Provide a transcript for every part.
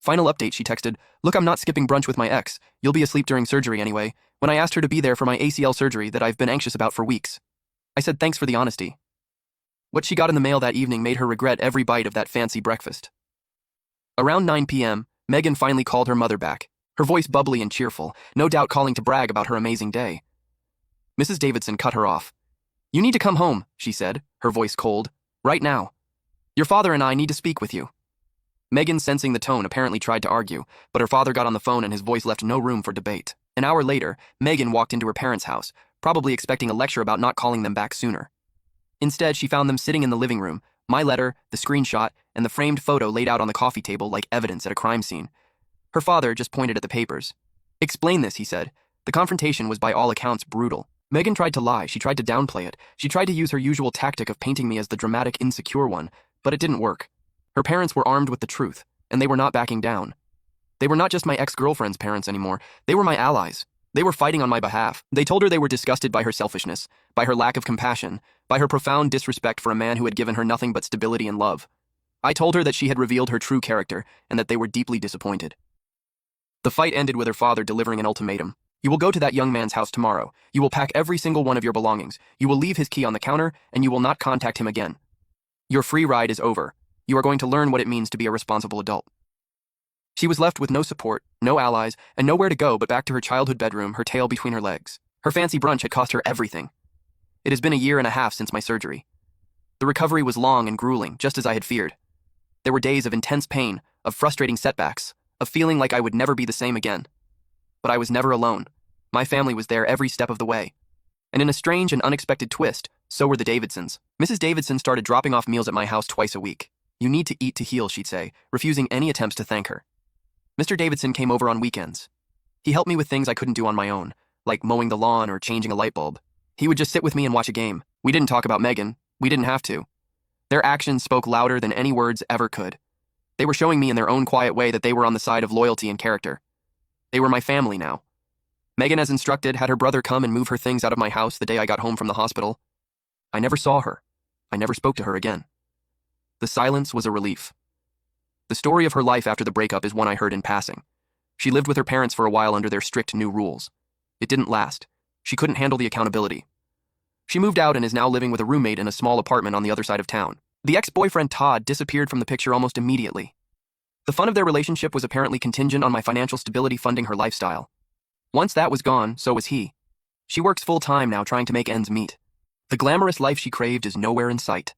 Final update, she texted, "Look, I'm not skipping brunch with my ex. You'll be asleep during surgery anyway. When I asked her to be there for my ACL surgery that I've been anxious about for weeks. I said thanks for the honesty." What she got in the mail that evening made her regret every bite of that fancy breakfast. Around 9 p.m., Megan finally called her mother back, her voice bubbly and cheerful, no doubt calling to brag about her amazing day. Mrs. Davidson cut her off. "You need to come home," she said, her voice cold. "Right now. Your father and I need to speak with you." Megan, sensing the tone, apparently tried to argue, but her father got on the phone and his voice left no room for debate. An hour later, Megan walked into her parents' house, probably expecting a lecture about not calling them back sooner. Instead, she found them sitting in the living room, my letter, the screenshot, and the framed photo laid out on the coffee table like evidence at a crime scene. Her father just pointed at the papers. "Explain this," he said. The confrontation was by all accounts brutal. Megan tried to lie, she tried to downplay it, she tried to use her usual tactic of painting me as the dramatic, insecure one, but it didn't work. Her parents were armed with the truth, and they were not backing down. They were not just my ex-girlfriend's parents anymore, they were my allies. They were fighting on my behalf. They told her they were disgusted by her selfishness, by her lack of compassion, by her profound disrespect for a man who had given her nothing but stability and love. I told her that she had revealed her true character, and that they were deeply disappointed. The fight ended with her father delivering an ultimatum. "You will go to that young man's house tomorrow. You will pack every single one of your belongings. You will leave his key on the counter, and you will not contact him again. Your free ride is over. You are going to learn what it means to be a responsible adult." She was left with no support, no allies, and nowhere to go but back to her childhood bedroom, her tail between her legs. Her fancy brunch had cost her everything. It has been a year and a half since my surgery. The recovery was long and grueling, just as I had feared. There were days of intense pain, of frustrating setbacks, of feeling like I would never be the same again. But I was never alone. My family was there every step of the way. And in a strange and unexpected twist, so were the Davidsons. Mrs. Davidson started dropping off meals at my house twice a week. "You need to eat to heal," she'd say, refusing any attempts to thank her. Mr. Davidson came over on weekends. He helped me with things I couldn't do on my own, like mowing the lawn or changing a light bulb. He would just sit with me and watch a game. We didn't talk about Megan. We didn't have to. Their actions spoke louder than any words ever could. They were showing me in their own quiet way that they were on the side of loyalty and character. They were my family now. Megan, as instructed, had her brother come and move her things out of my house the day I got home from the hospital. I never saw her. I never spoke to her again. The silence was a relief. The story of her life after the breakup is one I heard in passing. She lived with her parents for a while under their strict new rules. It didn't last. She couldn't handle the accountability. She moved out and is now living with a roommate in a small apartment on the other side of town. The ex-boyfriend, Todd, disappeared from the picture almost immediately. The fun of their relationship was apparently contingent on my financial stability funding her lifestyle. Once that was gone, so was he. She works full-time now trying to make ends meet. The glamorous life she craved is nowhere in sight.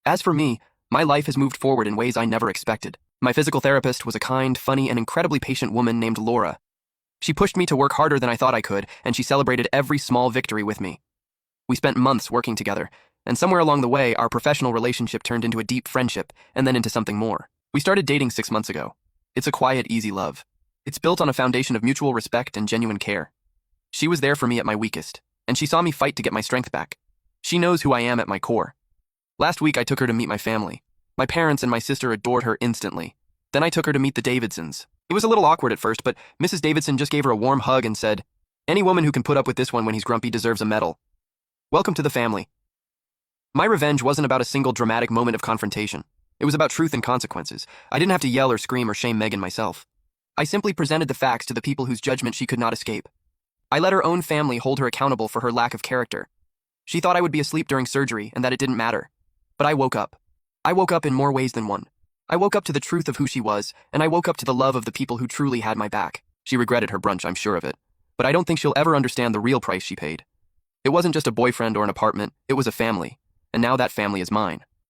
As for me, my life has moved forward in ways I never expected. My physical therapist was a kind, funny, and incredibly patient woman named Laura. She pushed me to work harder than I thought I could, and she celebrated every small victory with me. We spent months working together, and somewhere along the way, our professional relationship turned into a deep friendship, and then into something more. We started dating 6 months ago. It's a quiet, easy love. It's built on a foundation of mutual respect and genuine care. She was there for me at my weakest, and she saw me fight to get my strength back. She knows who I am at my core. Last week, I took her to meet my family. My parents and my sister adored her instantly. Then I took her to meet the Davidsons. It was a little awkward at first, but Mrs. Davidson just gave her a warm hug and said, "Any woman who can put up with this one when he's grumpy deserves a medal. Welcome to the family." My revenge wasn't about a single dramatic moment of confrontation. It was about truth and consequences. I didn't have to yell or scream or shame Megan myself. I simply presented the facts to the people whose judgment she could not escape. I let her own family hold her accountable for her lack of character. She thought I would be asleep during surgery and that it didn't matter. But I woke up. I woke up in more ways than one. I woke up to the truth of who she was, and I woke up to the love of the people who truly had my back. She regretted her brunch, I'm sure of it. But I don't think she'll ever understand the real price she paid. It wasn't just a boyfriend or an apartment, it was a family. And now that family is mine.